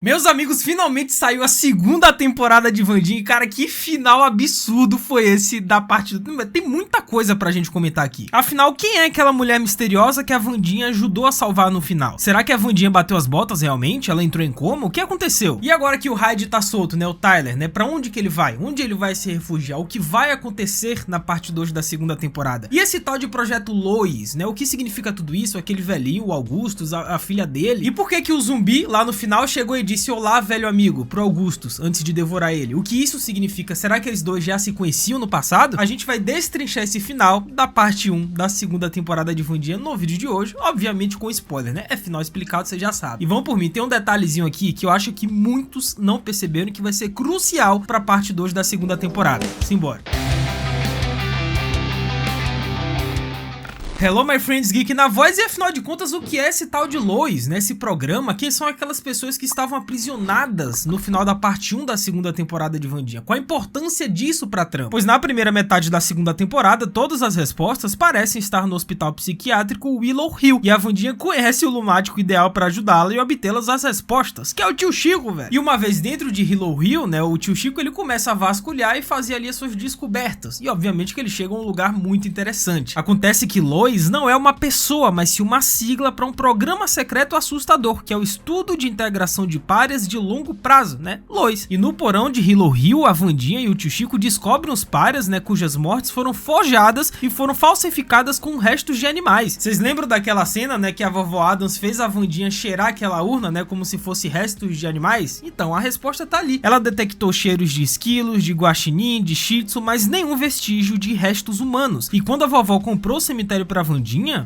Meus amigos, finalmente saiu a segunda temporada de Wandinha e, cara, que final absurdo foi esse da parte do... Tem muita coisa pra gente comentar aqui. Afinal, quem é aquela mulher misteriosa que a Wandinha ajudou a salvar no final? Será que a Wandinha bateu as botas realmente? Ela entrou em coma? O que aconteceu? E agora que o Hyde tá solto, né, o Tyler, né, pra onde que ele vai? Onde ele vai se refugiar? O que vai acontecer na parte 2 da segunda temporada? E esse tal de Projeto Lois, né, o que significa tudo isso? Aquele velhinho, o Augustus, a filha dele? E por que que o zumbi lá no final chegou e disse olá, velho amigo, pro Augustus, antes de devorar ele? O que isso significa? Será que eles dois já se conheciam no passado? A gente vai destrinchar esse final da parte 1 da segunda temporada de Wandinha no vídeo de hoje, obviamente com spoiler, né? É final explicado, você já sabe. E vamos por mim, tem um detalhezinho aqui que eu acho que muitos não perceberam que vai ser crucial pra parte 2 da segunda temporada. Simbora. Hello my friends geek na voz, e afinal de contas o que é esse tal de Lois, né? Esse programa, quem são aquelas pessoas que estavam aprisionadas no final da parte 1 da segunda temporada de Wandinha? Qual a importância disso pra trama? Pois na primeira metade da segunda temporada, todas as respostas parecem estar no hospital psiquiátrico Willow Hill, e a Wandinha conhece o lunático ideal pra ajudá-la e obtê-las as respostas, que é o tio Chico, velho. E uma vez dentro de Willow Hill, né, o tio Chico ele começa a vasculhar e fazer ali as suas descobertas, e obviamente que ele chega a um lugar muito interessante. Acontece que Lois não é uma pessoa, mas sim uma sigla para um programa secreto assustador, que é o Estudo de Integração de Párias de Longo Prazo, né? Lois. E no porão de Willow Hill, a Wandinha e o tio Chico descobrem os párias, né, cujas mortes foram forjadas e foram falsificadas com restos de animais. Vocês lembram daquela cena, né, que a vovó Addams fez a Wandinha cheirar aquela urna, né, como se fosse restos de animais? Então, a resposta tá ali. Ela detectou cheiros de esquilos, de guaxinim, de shih tzu, mas nenhum vestígio de restos humanos. E quando a vovó comprou o cemitério para a Wandinha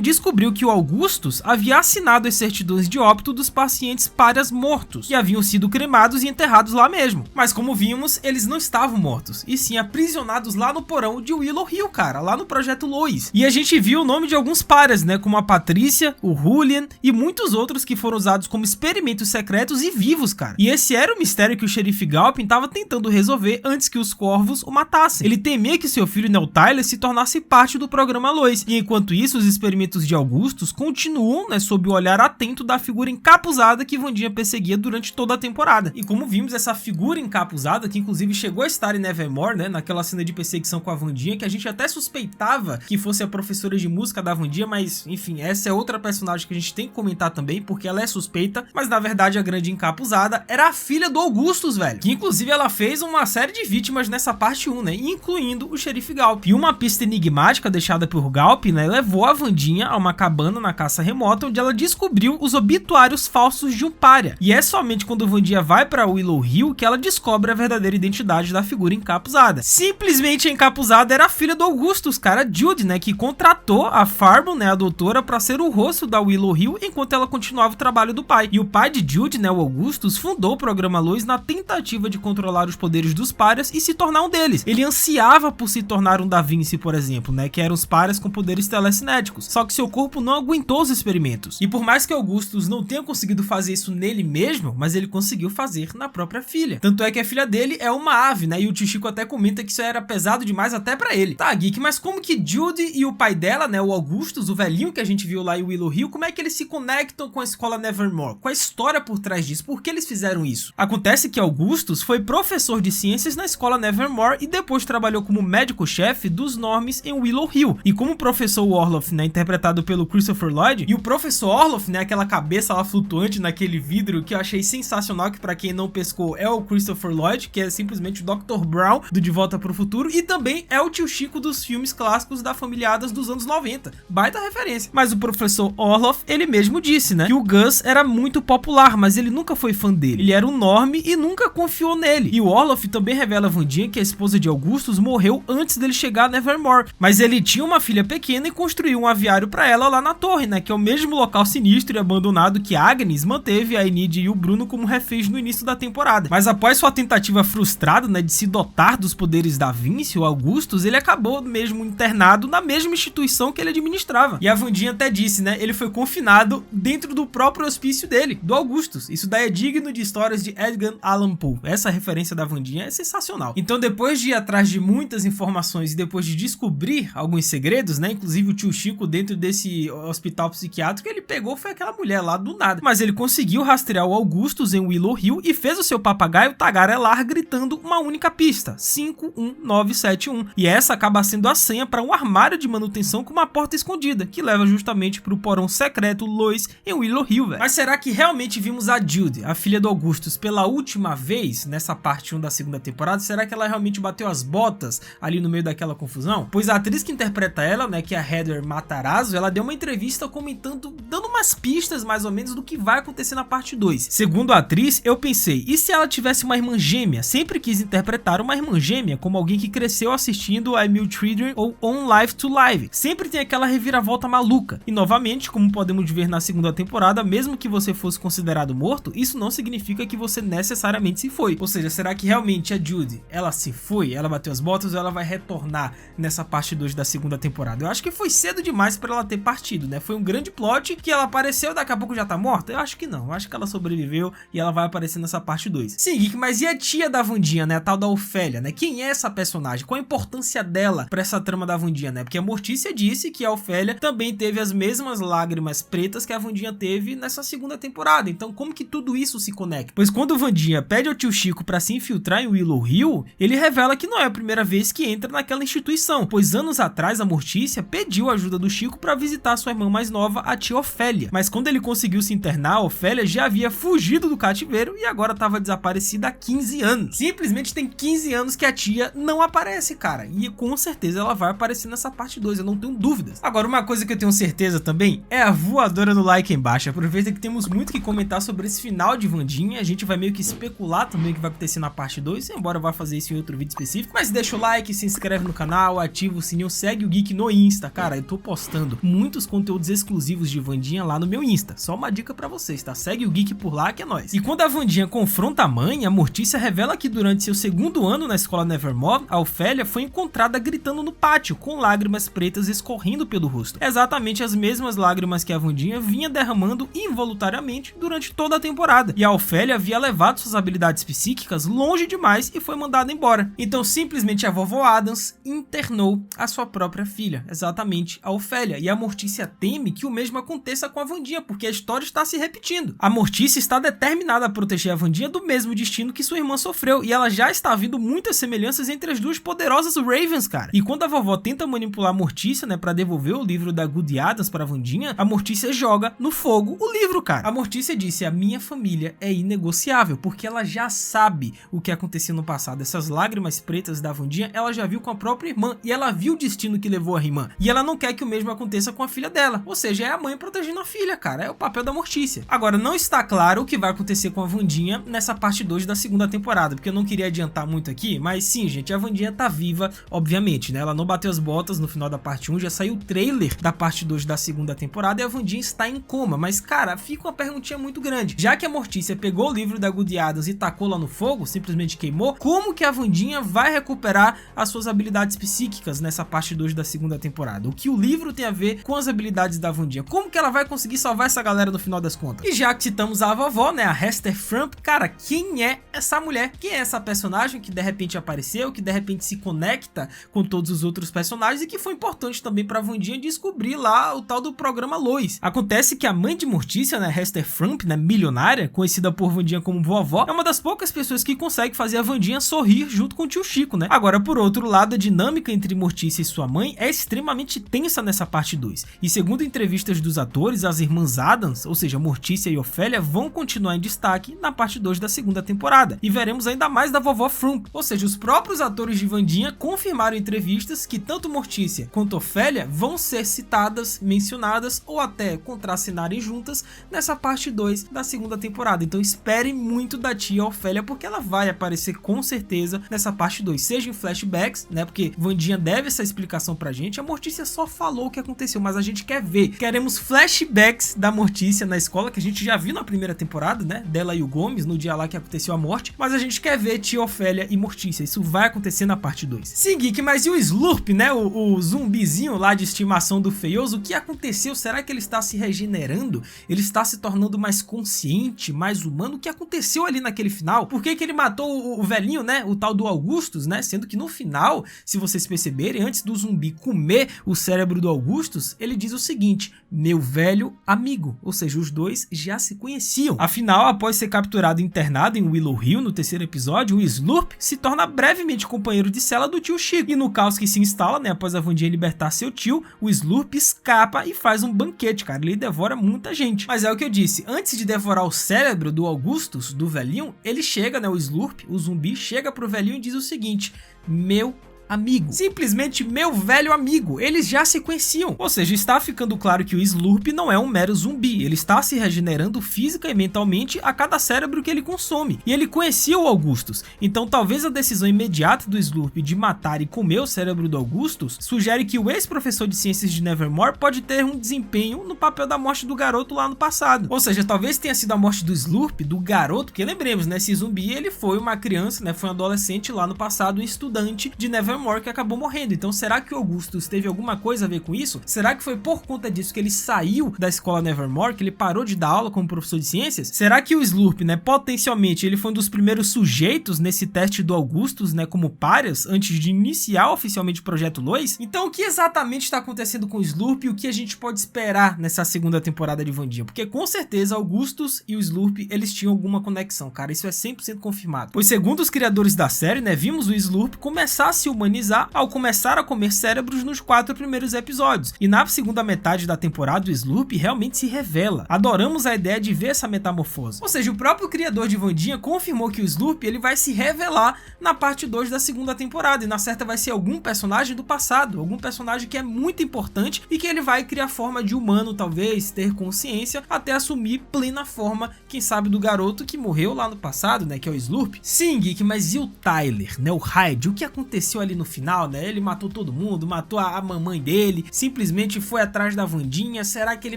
descobriu que o Augustus havia assinado as certidões de óbito dos pacientes párias mortos, que haviam sido cremados e enterrados lá mesmo. Mas como vimos, eles não estavam mortos, e sim aprisionados lá no porão de Willow Hill, cara, lá no Projeto Lois. E a gente viu o nome de alguns párias, né, como a Patrícia, o Julian e muitos outros que foram usados como experimentos secretos e vivos, cara. E esse era o mistério que o xerife Galpin estava tentando resolver antes que os corvos o matassem. Ele temia que seu filho, Neil Tyler, se tornasse parte do programa Lois. E enquanto isso, os experimentos de Augustus continuam, né, sob o olhar atento da figura encapuzada que Wandinha perseguia durante toda a temporada. E como vimos, essa figura encapuzada, que inclusive chegou a estar em Nevermore, né, naquela cena de perseguição com a Wandinha, que a gente até suspeitava que fosse a professora de música da Wandinha, mas enfim, essa é outra personagem que a gente tem que comentar também, porque ela é suspeita, mas na verdade a grande encapuzada era a filha do Augustus, velho, que inclusive ela fez uma série de vítimas nessa parte 1, né, incluindo o xerife Galpin. E uma pista enigmática deixada por Galpin, né, levou a Wandinha a uma cabana na caça remota, onde ela descobriu os obituários falsos de um pária. E é somente quando Wandinha vai para Willow Hill que ela descobre a verdadeira identidade da figura encapuzada. Simplesmente a encapuzada era a filha do Augustus, cara, Judy, né, que contratou a Farbon, né, a doutora, para ser o rosto da Willow Hill enquanto ela continuava o trabalho do pai. E o pai de Judy, né, o Augustus, fundou o programa Lois na tentativa de controlar os poderes dos párias e se tornar um deles. Ele ansiava por se tornar um Da Vinci, por exemplo, né, que eram os párias com poderes telecinéticos, só que seu corpo não aguentou os experimentos. E por mais que Augustus não tenha conseguido fazer isso nele mesmo, mas ele conseguiu fazer na própria filha. Tanto é que a filha dele é uma ave, né, e o tio Chico até comenta que isso era pesado demais até pra ele. Tá, Geek, mas como que Judy e o pai dela, né, o Augustus, o velhinho que a gente viu lá em Willow Hill, como é que eles se conectam com a escola Nevermore? Qual a história por trás disso? Por que eles fizeram isso? Acontece que Augustus foi professor de ciências na escola Nevermore e depois trabalhou como médico-chefe dos Normes em Willow Hill. E como professor Orloff, né, interpretado pelo Christopher Lloyd, e o professor Orloff, né, aquela cabeça lá flutuante naquele vidro que eu achei sensacional, que pra quem não pescou é o Christopher Lloyd, que é simplesmente o Dr. Brown do De Volta pro Futuro, e também é o tio Chico dos filmes clássicos da família Addams dos anos 90. Baita referência. Mas o professor Orloff, ele mesmo disse, né, que o Gus era muito popular, mas ele nunca foi fã dele. Ele era um norme e nunca confiou nele. E o Orloff também revela a Wandinha que a esposa de Augustus morreu antes dele chegar a Nevermore, mas ele tinha uma filha pequena e construiu um aviário pra ela lá na torre, né, que é o mesmo local sinistro e abandonado que Agnes manteve a Enid e o Bruno como reféns no início da temporada. Mas após sua tentativa frustrada, né, de se dotar dos poderes da Vinci, o Augustus, ele acabou mesmo internado na mesma instituição que ele administrava. E a Wandinha até disse, né, ele foi confinado dentro do próprio hospício dele, do Augustus. Isso daí é digno de histórias de Edgar Allan Poe. Essa referência da Wandinha é sensacional. Então, depois de ir atrás de muitas informações e depois de descobrir alguns segredos, né, inclusive o tio Chico dentro desse hospital psiquiátrico, ele pegou foi aquela mulher lá do nada. Mas ele conseguiu rastrear o Augustus em Willow Hill e fez o seu papagaio tagarelar gritando uma única pista, 51971. E essa acaba sendo a senha para um armário de manutenção com uma porta escondida, que leva justamente para o porão secreto Lois em Willow Hill, velho. Mas será que realmente vimos a Judy, a filha do Augustus, pela última vez nessa parte 1 da segunda temporada? Será que ela realmente bateu as botas ali no meio daquela confusão? Pois a atriz que interpreta ela, né, que é a Heather Matarazzo, ela deu uma entrevista comentando, dando umas pistas mais ou menos do que vai acontecer na parte 2. Segundo a atriz, eu pensei, e se ela tivesse uma irmã gêmea? Sempre quis interpretar uma irmã gêmea como alguém que cresceu assistindo I, Mill Children ou On Life to Live. Sempre tem aquela reviravolta maluca. E novamente, como podemos ver na segunda temporada, mesmo que você fosse considerado morto, isso não significa que você necessariamente se foi. Ou seja, será que realmente a Judy, ela se foi? Ela bateu as botas ou ela vai retornar nessa parte 2 da segunda temporada? Eu acho que foi cedo demais pra ela ter partido, né? Foi um grande plot que ela apareceu, daqui a pouco já tá morta? Eu acho que não. Eu acho que ela sobreviveu e ela vai aparecer nessa parte 2. Sim, Geek, mas e a tia da Wandinha, né? A tal da Ofélia, né? Quem é essa personagem? Qual a importância dela pra essa trama da Wandinha, né? Porque a Mortícia disse que a Ofélia também teve as mesmas lágrimas pretas que a Wandinha teve nessa segunda temporada. Então, como que tudo isso se conecta? Pois quando o Wandinha pede ao tio Chico pra se infiltrar em Willow Hill, ele revela que não é a primeira vez que entra naquela instituição, pois anos atrás a Mortícia pediu a ajuda do Chico pra visitar sua irmã mais nova, a tia Ofélia. Mas quando ele conseguiu se internar, a Ofélia já havia fugido do cativeiro e agora estava desaparecida há 15 anos. Simplesmente tem 15 anos que a tia não aparece, cara. E com certeza ela vai aparecer nessa parte 2, eu não tenho dúvidas. Agora, uma coisa que eu tenho certeza também é a voadora no like embaixo. Aproveita que temos muito que comentar sobre esse final de Wandinha. A gente vai meio que especular também o que vai acontecer na parte 2, embora eu vá fazer isso em outro vídeo específico. Mas deixa o like, se inscreve no canal, ativa o sininho, segue o Geek no Insta. Cara, eu tô postando muitos conteúdos exclusivos de Wandinha lá no meu Insta. Só uma dica pra vocês, tá? Segue o Geek por lá que é nóis. E quando a Wandinha confronta a mãe, a Mortícia revela que durante seu segundo ano na escola Nevermore, a Ofélia foi encontrada gritando no pátio, com lágrimas pretas escorrendo pelo rosto. Exatamente as mesmas lágrimas que a Wandinha vinha derramando involuntariamente durante toda a temporada. E a Ofélia havia levado suas habilidades psíquicas longe demais e foi mandada embora. Então simplesmente a vovó Addams internou a sua própria filha, exatamente a Ofélia. E a Mortícia teme que o mesmo aconteça com a Wandinha, porque a história está se repetindo. A Mortícia está determinada a proteger a Wandinha do mesmo destino que sua irmã sofreu, e ela já está vendo muitas semelhanças entre as duas poderosas Ravens, cara. E quando a vovó tenta manipular a Mortícia, né, para devolver o livro da Good Addams para a Wandinha, a Mortícia joga no fogo o livro, cara. A Mortícia disse: a minha família é inegociável, porque ela já sabe o que aconteceu no passado. Essas lágrimas pretas da Wandinha, ela já viu com a própria irmã, e ela viu o destino que levou a irmã, e ela não quer que o mesmo aconteça com a filha dela. Ou seja, é a mãe protegendo a filha, cara. É o papel da Mortícia. Agora, não está claro o que vai acontecer com a Wandinha nessa parte 2 da segunda temporada, porque eu não queria adiantar muito aqui, mas sim, gente, a Wandinha tá viva, obviamente, né? Ela não bateu as botas no final da parte 1, já saiu o trailer da parte 2 da segunda temporada e a Wandinha está em coma. Mas, cara, fica uma perguntinha muito grande. Já que a Mortícia pegou o livro da Good Addams e tacou lá no fogo, simplesmente queimou, como que a Wandinha vai recuperar as suas habilidades psíquicas nessa parte 2 da segunda temporada? O que o livro tem a ver com as habilidades da Wandinha? Como que ela vai conseguir salvar essa galera no final das contas? E já que citamos a vovó, né, a Hester Frump, cara, quem é essa mulher? Quem é essa personagem que de repente apareceu, que de repente se conecta com todos os outros personagens e que foi importante também pra Wandinha descobrir lá o tal do programa Lois? Acontece que a mãe de Mortícia, né, Hester Frump, né, milionária, conhecida por Wandinha como vovó, é uma das poucas pessoas que consegue fazer a Wandinha sorrir junto com o tio Chico, né? Agora, por outro lado, a dinâmica entre Mortícia e sua mãe é extremamente tensa nessa parte 2. E segundo entrevistas dos atores, as irmãs Addams, ou seja, Mortícia e Ofélia, vão continuar em destaque na parte 2 da segunda temporada. E veremos ainda mais da vovó Frump. Ou seja, os próprios atores de Wandinha confirmaram em entrevistas que tanto Mortícia quanto Ofélia vão ser citadas, mencionadas ou até contracenarem juntas nessa parte 2 da segunda temporada. Então espere muito da tia Ofélia, porque ela vai aparecer com certeza nessa parte 2, seja em flashbacks, né, porque Wandinha deve essa explicação pra gente. A Mortícia só falou o que aconteceu, mas a gente quer ver. Queremos flashbacks da Mortícia na escola, que a gente já viu na primeira temporada, né, dela e o Gomes, no dia lá que aconteceu a morte, mas a gente quer ver tia Ofélia e Mortícia. Isso vai acontecer na parte 2. Sim, Geek, mas e o Slurp, né, o zumbizinho lá de estimação do Feioso? O que aconteceu? Será que ele está se regenerando? Ele está se tornando mais consciente, mais humano? O que aconteceu ali naquele final? Por que que ele matou o velhinho, né, o tal do Augustus, né, sendo que no final, se vocês perceberem, antes do zumbi comer vê o cérebro do Augustus, ele diz o seguinte: meu velho amigo, ou seja, os dois já se conheciam. Afinal, após ser capturado e internado em Willow Hill no terceiro episódio, o Slurp se torna brevemente companheiro de cela do tio Chico. E no caos que se instala, né, após a Wandinha libertar seu tio, o Slurp escapa e faz um banquete, cara. Ele devora muita gente. Mas é o que eu disse, antes de devorar o cérebro do Augustus, do velhinho, ele chega, né, o Slurp, o zumbi, chega pro velhinho e diz o seguinte: meu amigo. Simplesmente meu velho amigo. Eles já se conheciam. Ou seja, está ficando claro que o Slurp não é um mero zumbi. Ele está se regenerando física e mentalmente a cada cérebro que ele consome. E ele conhecia o Augustus. Então talvez a decisão imediata do Slurp de matar e comer o cérebro do Augustus sugere que o ex-professor de ciências de Nevermore pode ter um desempenho no papel da morte do garoto lá no passado. Ou seja, talvez tenha sido a morte do Slurp, do garoto, porque lembremos, né, esse zumbi ele foi uma criança, né, foi um adolescente lá no passado, um estudante de Nevermore que acabou morrendo. Então será que o Augustus teve alguma coisa a ver com isso? Será que foi por conta disso que ele saiu da escola Nevermore, que ele parou de dar aula como professor de ciências? Será que o Slurp, né, potencialmente ele foi um dos primeiros sujeitos nesse teste do Augustus, né, como párias, antes de iniciar oficialmente o Projeto Lois? Então o que exatamente está acontecendo com o Slurp e o que a gente pode esperar nessa segunda temporada de Wandinha? Porque com certeza Augustus e o Slurp, eles tinham alguma conexão, cara, isso é 100% confirmado. Pois segundo os criadores da série, né, vimos o Slurp começar a se humanizar ao começar a comer cérebros nos 4 primeiros episódios. E na segunda metade da temporada, o Slurp realmente se revela. Adoramos a ideia de ver essa metamorfose. Ou seja, o próprio criador de Wandinha confirmou que o Slurp ele vai se revelar na parte 2 da segunda temporada. E na certa vai ser algum personagem do passado, algum personagem que é muito importante e que ele vai criar forma de humano, talvez, ter consciência, até assumir plena forma, quem sabe, do garoto que morreu lá no passado, né, que é o Slurp. Sim, Geek, mas e o Tyler, né, o Hyde? O que aconteceu ali no final, né? Ele matou todo mundo, matou a mamãe dele, simplesmente foi atrás da Wandinha. Será que ele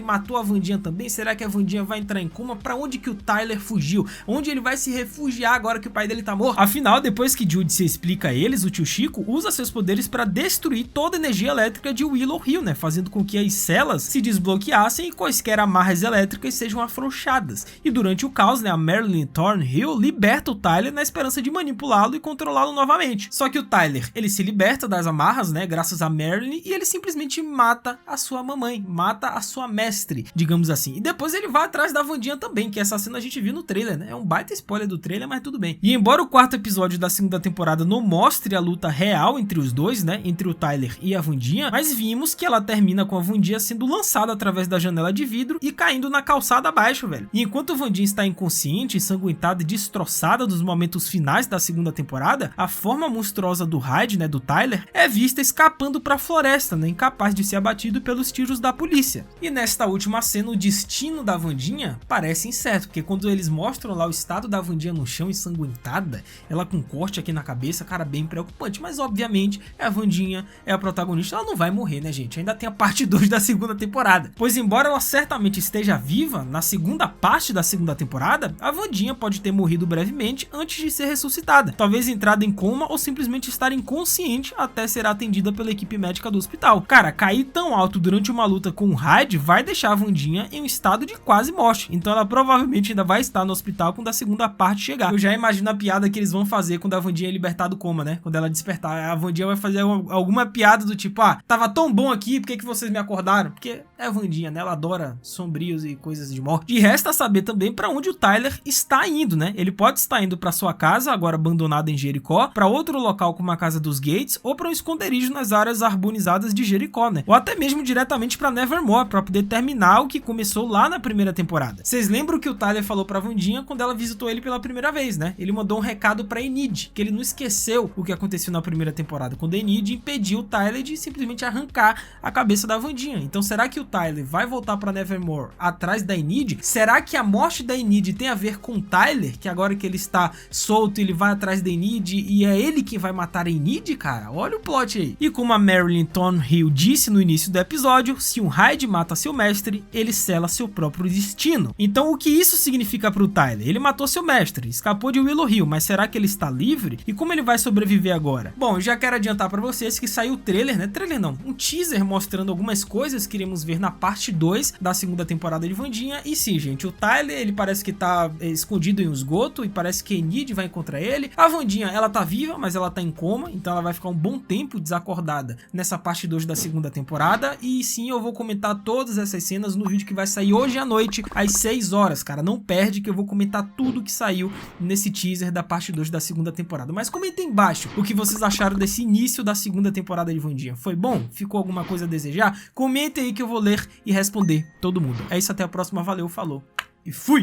matou a Wandinha também? Será que a Wandinha vai entrar em coma? Pra onde que o Tyler fugiu? Onde ele vai se refugiar agora que o pai dele tá morto? Afinal, depois que Jude se explica a eles, o tio Chico usa seus poderes para destruir toda a energia elétrica de Willow Hill, né? Fazendo com que as celas se desbloqueassem e quaisquer amarras elétricas sejam afrouxadas. E durante o caos, né, a Marilyn Thornhill liberta o Tyler na esperança de manipulá-lo e controlá-lo novamente. Só que o Tyler, ele se liberta das amarras, né, graças a Marilyn, e ele simplesmente mata a sua mamãe, mata a sua mestre, digamos assim. E depois ele vai atrás da Wandinha também, que essa cena a gente viu no trailer, né? É um baita spoiler do trailer, mas tudo bem. E embora o quarto episódio da segunda temporada não mostre a luta real entre os dois, né, entre o Tyler e a Wandinha, mas vimos que ela termina com a Wandinha sendo lançada através da janela de vidro e caindo na calçada abaixo, velho. E enquanto a Wandinha está inconsciente, ensanguentada e destroçada dos momentos finais da segunda temporada, a forma monstruosa do Hyde, né, do Tyler, é vista escapando para a floresta, né, incapaz de ser abatido pelos tiros da polícia. E nesta última cena, o destino da Wandinha parece incerto, porque quando eles mostram lá o estado da Wandinha no chão, ensanguentada, ela com corte aqui na cabeça, cara, bem preocupante. Mas obviamente a Wandinha é a protagonista, ela não vai morrer, né, gente? Ainda tem a parte 2 da segunda temporada. Pois embora ela certamente esteja viva na segunda parte da segunda temporada, a Wandinha pode ter morrido brevemente antes de ser ressuscitada, talvez entrada em coma ou simplesmente estar inconsciente até ser atendida pela equipe médica do hospital. Cara, cair tão alto durante uma luta com o Hyde vai deixar a Wandinha em um estado de quase morte, então ela provavelmente ainda vai estar no hospital quando a segunda parte chegar. Eu já imagino a piada que eles vão fazer quando a Wandinha é libertada do coma, né? Quando ela despertar, a Wandinha vai fazer alguma piada do tipo, ah, tava tão bom aqui, por que vocês me acordaram? Porque é a Wandinha, né? Ela adora sombrios e coisas de morte. E resta saber também pra onde o Tyler está indo, né? Ele pode estar indo pra sua casa, agora abandonada em Jericó, pra outro local como a casa dos Gates, ou pra um esconderijo nas áreas arborizadas de Jericó, né? Ou até mesmo diretamente pra Nevermore, pra poder terminar o que começou lá na primeira temporada. Vocês lembram que o Tyler falou pra Wandinha quando ela visitou ele pela primeira vez, né? Ele mandou um recado pra Enid, que ele não esqueceu o que aconteceu na primeira temporada, quando a Enid impediu o Tyler de simplesmente arrancar a cabeça da Wandinha. Então será que o Tyler vai voltar pra Nevermore atrás da Enid? Será que a morte da Enid tem a ver com o Tyler, que agora que ele está solto, ele vai atrás da Enid e é ele que vai matar a Enid, cara? Olha o plot aí. E como a Marilyn Thornhill disse no início do episódio, se um Hyde mata seu mestre, ele sela seu próprio destino. Então o que isso significa pro Tyler? Ele matou seu mestre, escapou de Willow Hill, mas será que ele está livre? E como ele vai sobreviver agora? Bom, já quero adiantar pra vocês que saiu o trailer, né? Trailer não, um teaser mostrando algumas coisas que iremos ver na parte 2 da segunda temporada de Wandinha. E sim, gente, o Tyler, ele parece que tá escondido em um esgoto e parece que a Enid vai encontrar ele. A Wandinha, ela tá viva, mas ela tá em coma, então ela vai ficar um bom tempo desacordada nessa parte 2 da segunda temporada. E sim, eu vou comentar todas essas cenas no vídeo que vai sair hoje à noite, às 6 horas, cara. Não perde que eu vou comentar tudo que saiu nesse teaser da parte 2 da segunda temporada. Mas comentem embaixo o que vocês acharam desse início da segunda temporada de Wandinha. Foi bom? Ficou alguma coisa a desejar? Comentem aí que eu vou ler e responder todo mundo. É isso, até a próxima. Valeu, falou e fui!